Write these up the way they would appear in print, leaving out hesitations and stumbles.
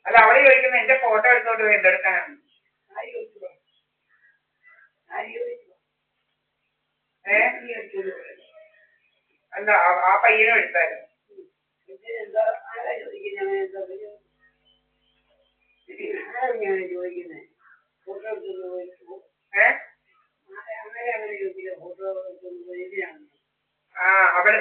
അല്ല അവള് ചോദിക്കുന്നത് എന്റെ ഫോട്ടോ എടുത്തോണ്ട് പോയി എന്തെടുക്കാനാണ്. അല്ല ആ പയ്യനും എടുത്തായിരുന്നു. അവള്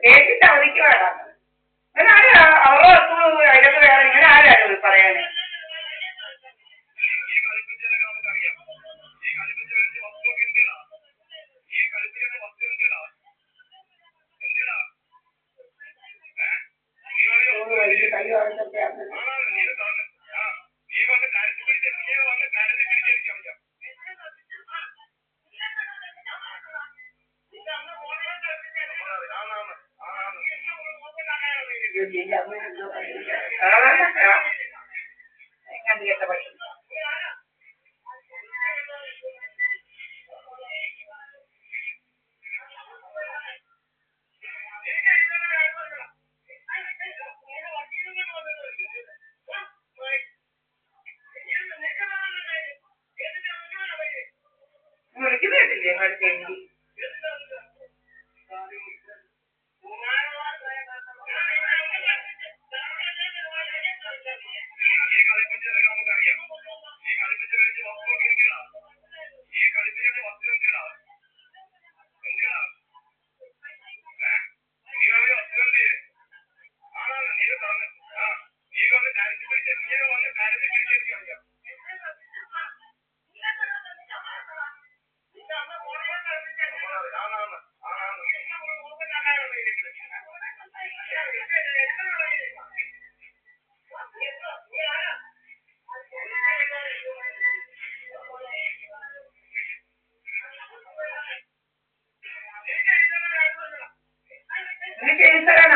കേട്ടിട്ട് അവധിക്ക് വേണം. അവളെ അതിനകത്ത് വേറെ ഇങ്ങനെ ആരാണ് പറയാന്? വിളിക്കുന്ന കേട്ടില്ലേ അടുത്തേക്ക്?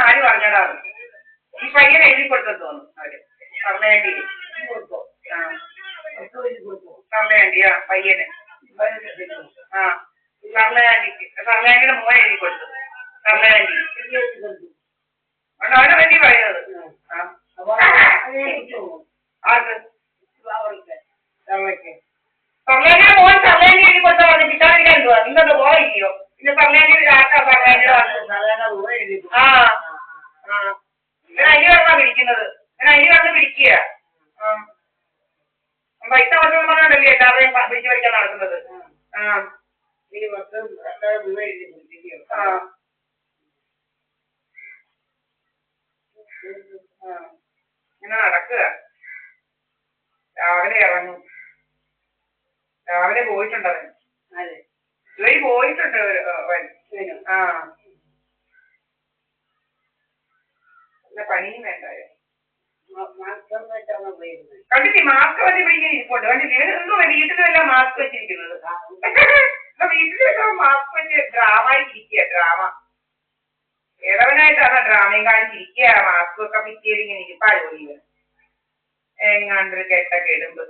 ആര് പറഞ്ഞടാ? ഈ പയ്യൻ എഴുതി കൊടുത്തെന്ന് തോന്നുന്നു അവര് സർവേണ്ടി. സർവേണ്ടിയാ പയ്യന്. സർവേണ്ടിയുടെ മോൻ എഴുതി കൊടുത്തു. സർവേണ്ടി അവനെ പറ്റി പറയുന്നത്. സർവേണ്ടിയുടെ മോൻ സർവേണ്ടി എഴുതി കൊടുത്താ പറഞ്ഞു കിട്ടാതിരിക്കാൻ എന്തുവാ? നിങ്ങളുടെ പോയില്ലയോ? പിന്നെ സർവേണ്ടിയുടെ ആർക്കാ സർവേണ്ടിയുടെ ഇങ്ങനെ അരി വെള്ളം പിടിക്കുന്നത്. ഇങ്ങനെ അരി വെള്ളം പിടിക്കുക. പൈസ കൊടുക്കണം പറഞ്ഞോണ്ടല്ലേ എല്ലാവരെയും പിടിച്ചു പഠിക്കാൻ നടക്കുന്നത്. ഇങ്ങനെ നടക്കുക. രാവിലെ ഇറങ്ങും. രാവിലെ പോയിട്ടുണ്ട് അവൻ. ഇവര് പോയിട്ടുണ്ട് അവൻ. പണിയും വേണ്ടായോ? കണ്ടില്ലേ മാസ്ക് വെച്ച് പിടിക്കാൻ ഇരിപ്പുണ്ട്. കണ്ടില്ലേ എന്തോ വീട്ടിലും എല്ലാം മാസ്ക് വെച്ചിരിക്കുന്നത്. വീട്ടിലെല്ലാം മാസ്ക് വെച്ച് ഡ്രാമായി ഇരിക്കുക. ഡ്രാമ ഏതവനായിട്ടാണ് ഡ്രാമയും കാണിച്ചിരിക്കുക. മാസ്ക് ഒക്കെ പിറ്റിയത് ഇങ്ങനെ ഇരിപ്പാട് പോയി എങ്ങാണ്ടൊരു കെട്ട കെടുമ്പ്.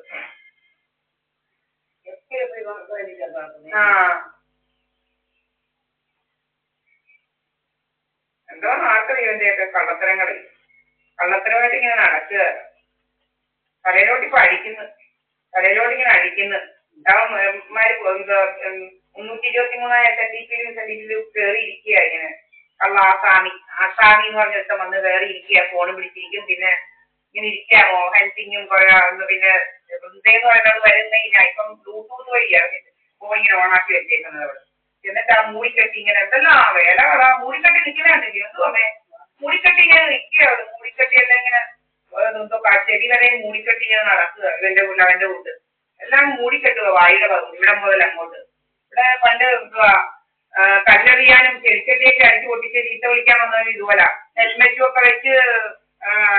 എന്തോ ആർക്കറിയാം ഇവന്റെയൊക്കെ കള്ളത്തരങ്ങളെ. കള്ളത്തരമായിട്ട് ഇങ്ങനെ നടക്കുക. തലയിലോട്ട് ഇപ്പൊ അടിക്കുന്നു. തലയിലോട്ട് ഇങ്ങനെ അടിക്കുന്നു. 323 സെന്റിമീറ്ററിൽ കയറി ഇരിക്കുക. ഇങ്ങനെ കള്ള ആസാമി എന്ന് പറഞ്ഞിട്ട് വന്ന് കയറി ഇരിക്കുക. ഫോൺ പിടിച്ചിരിക്കും. പിന്നെ ഇങ്ങനെ ഇരിക്കുക. മോഹൻ സിംഗും പിന്നെ വൃന്ദയെന്ന് പറയുന്നത് വരുന്ന ഇപ്പം ബ്ലൂടൂത്ത് വഴി ഇറങ്ങിട്ട് ഫോൺ ഇങ്ങനെ ഓണാക്കി വെച്ചേക്കുന്നത് അവിടെ. എന്നിട്ട് ആ മൂടിക്കെട്ടി ഇങ്ങനെ എന്തെല്ലാം വേലകളാ മൂടിക്കെട്ടി നിൽക്കുന്നുണ്ടല്ലേ? എന്തുവേ മൂടിക്കെട്ടി ഇങ്ങനെ നിൽക്കുക. മൂടിക്കെട്ടി എല്ലാം ഇങ്ങനെ എന്തോ ചെവി വരെയും മൂടിക്കെട്ടി ഇങ്ങനെ നടക്കുക. അവന്റെ കൂട്ട് എല്ലാം മൂടിക്കെട്ടുക വായുടെ ഇവിടെ മുതൽ അങ്ങോട്ട്. ഇവിടെ പണ്ട് എന്തുവാ കല്ലെറിയാനും ചെടിച്ചട്ടിയൊക്കെ അടിച്ചു പൊട്ടിച്ച് ചീത്ത വിളിക്കാൻ വന്നവര് ഇതുപോലെ ഹെൽമെറ്റും ഒക്കെ വെച്ച്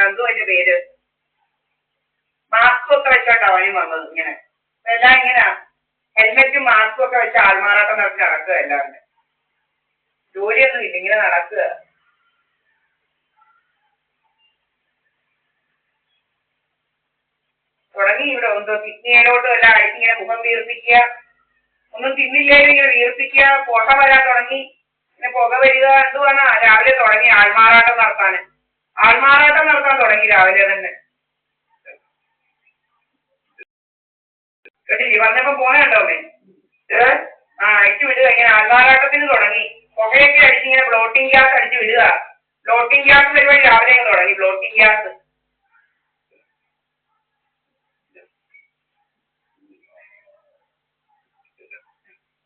എന്തുവാ അതിന്റെ പേര് മാസ്കും ഒക്കെ വെച്ചോട്ടാ അവനും വന്നത് ഇങ്ങനെ. എല്ലാം ഇങ്ങനെ ഹെൽമെറ്റും മാസ്കും ഒക്കെ വെച്ച് ആൾമാറാട്ടം നടത്തി നടക്കുക എല്ലാവരും. ജോലിയൊന്നും ഇല്ല, ഇങ്ങനെ നടക്കുക. തുടങ്ങി ഇവിടെ എന്തോ കിഡ്നിയിലോട്ടും എല്ലാം അടിച്ചിങ്ങനെ മുഖം വീർപ്പിക്കുക. ഒന്നും തിന്നില്ലേലും ഇങ്ങനെ വീർപ്പിക്കുക. പുക വരാൻ തുടങ്ങി. പിന്നെ പുക വരിക എന്തുവാണ് രാവിലെ തുടങ്ങി ആൾമാറാട്ടം നടത്താൻ തുടങ്ങി രാവിലെ തന്നെ. കേട്ടില്ലേ വന്നപ്പോ പോണുണ്ടോ അമ്മേ? അടിച്ചു വിടുക ഇങ്ങനെ ആൾമാറാട്ടത്തിന് തുടങ്ങി. പുകയൊക്കെ അടിച്ചിങ്ങനെ ബ്ലോട്ടിംഗ് ഗ്യാസ് അടിച്ചു വിടുക. ബ്ലോട്ടിംഗ് ഗ്യാസ് പരിപാടി രാവിലെ തുടങ്ങി. ബ്ലോട്ടിംഗ് ഗ്യാസ്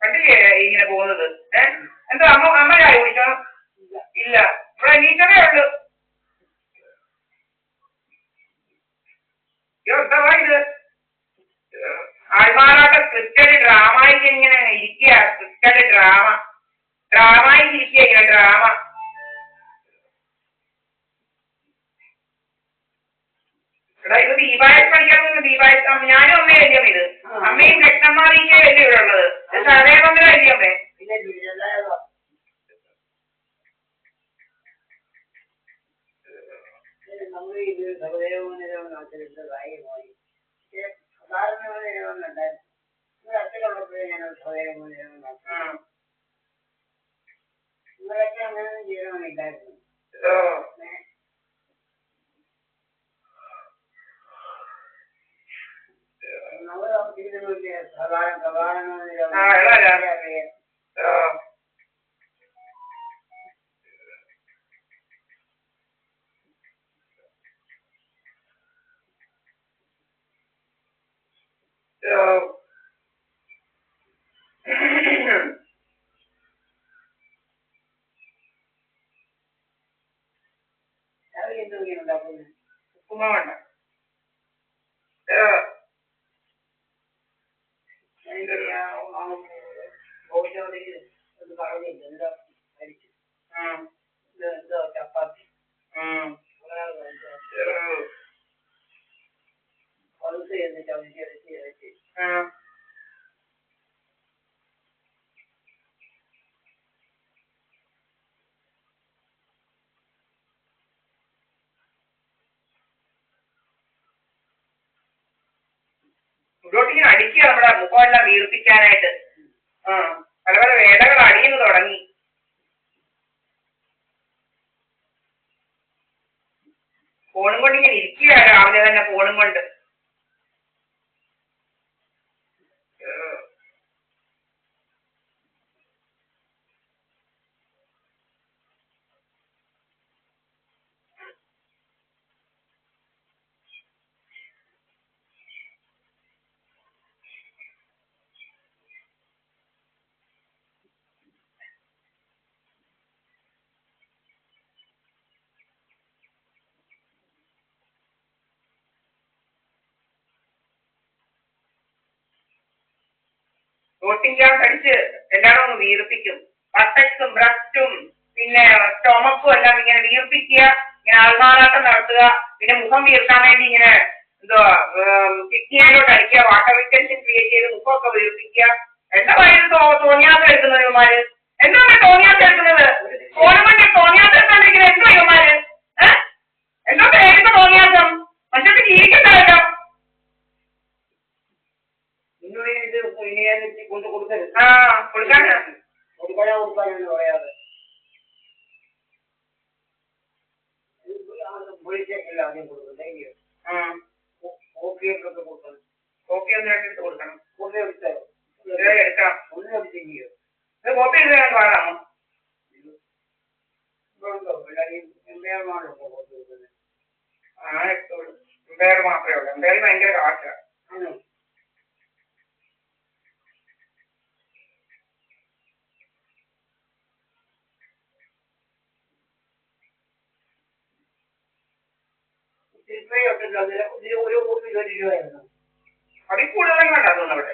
കണ്ടില്ലേ ഇങ്ങനെ പോകുന്നത്? എന്തോ അമ്മ ചായ കുടിച്ചോ? ഇല്ല, ഇവിടെ എണീറ്റതേ ഉള്ളു. എന്താ ഇത് ആൾമാറാട്ട സ്ക്രിപ്റ്റഡ് ഡ്രാമയ്ക്ക് ഇങ്ങനെ ഇരിക്കുക. സ്ക്രിപ്റ്റഡ് ഡ്രാമയ്ക്ക് ഇങ്ങനെ ഡ്രാമ. ഇവിടെ ഇത് ദീപായസ് പഠിക്കാൻ ദീപായസ് ഞാനും അമ്മയല്ലേ ഇത്. അമ്മയും കൃഷ്ണന്മാരിക്കേ അല്ലേ ഇവിടെ ഉള്ളത്. സഹദേവന്റെ അല്ലേ അമ്മേ? നമ്മൾ ഇത് സഹദേവനായി അച്ഛനുള്ളപ്പോഴേ ഞാൻ സഹദേവ നിങ്ങളൊക്കെ അങ്ങനെ ചെയ്യണമെന്നില്ലായിരുന്നു. നമ്മൾ താമസിക്കുന്നില്ല സാധാരണ ഉപ്പുമാവണ്ട ചപ്പാത്തി ഇങ്ങോട്ടിങ്ങനെ അടിക്കുക നമ്മുടെ മുഖമെല്ലാം വീർപ്പിക്കാനായിട്ട്. പല പല വേദകൾ അടിയുന്നു തുടങ്ങി. ഫോണും കൊണ്ട് ഇങ്ങനെ ഇരിക്കുക രാവിലെ തന്നെ ഫോണും കൊണ്ട്. പ്രോട്ടീൻ ഗ്യാസ് അടിച്ച് എല്ലാവരും ഒന്ന് വീർപ്പിക്കും. ബട്ടക്സും ബ്രസ്റ്റും പിന്നെ സ്റ്റൊമക്കും എല്ലാം ഇങ്ങനെ വീർപ്പിക്കുക. ഇങ്ങനെ ആൾമാറാട്ടം നടത്തുക. പിന്നെ മുഖം വീർക്കാൻ വേണ്ടി ഇങ്ങനെ എന്തുവാ കിഡ്നിയിലോട്ട് അടിക്കുക. വാട്ടർ റിറ്റൻഷൻ ക്രിയേറ്റ് ചെയ്ത് മുഖമൊക്കെ വീർപ്പിക്കുക. എന്താ പറയുന്നത് തോന്നിയാസം എടുക്കുന്നത് ഇവന്മാര്? എന്താണ് തോന്നിയാസം എടുക്കുന്നത്? ഫോണും കൊണ്ട് തോന്നിയാസം എടുത്തോണ്ടിരിക്കുന്നത് എന്തോ ഇവന്മാര്? എന്തോ പേരുന്ന തോന്നിയാസം? മനുഷ്യർക്ക് ജീവിക്കണ്ടല്ലോ. കൊടുക്കാനെന്ന് പറയാതെ വിളിച്ചേക്കില്ല ആദ്യം കൊടുക്കും. ഓപ്പിയൊക്കെ കൊടുക്കണം. കോപ്പി ഒന്ന് എടുത്ത് കൊടുക്കണം. കോപ്പി എടുത്തോ? എടുക്കാം. ഒന്ന് അടിച്ചെങ്കിയോ കോപ്പി എടുക്കാൻ പാടാമോ? എംപയർ മാത്രമേ ഉള്ളൂ. എംപയർ ഭയങ്കര കാശാണ്. ഒരു കോപ്പി 20 രൂപയായിരുന്നു. അതിൽ കൂടുതലെങ്കിലും തോന്നുന്നു അവിടെ.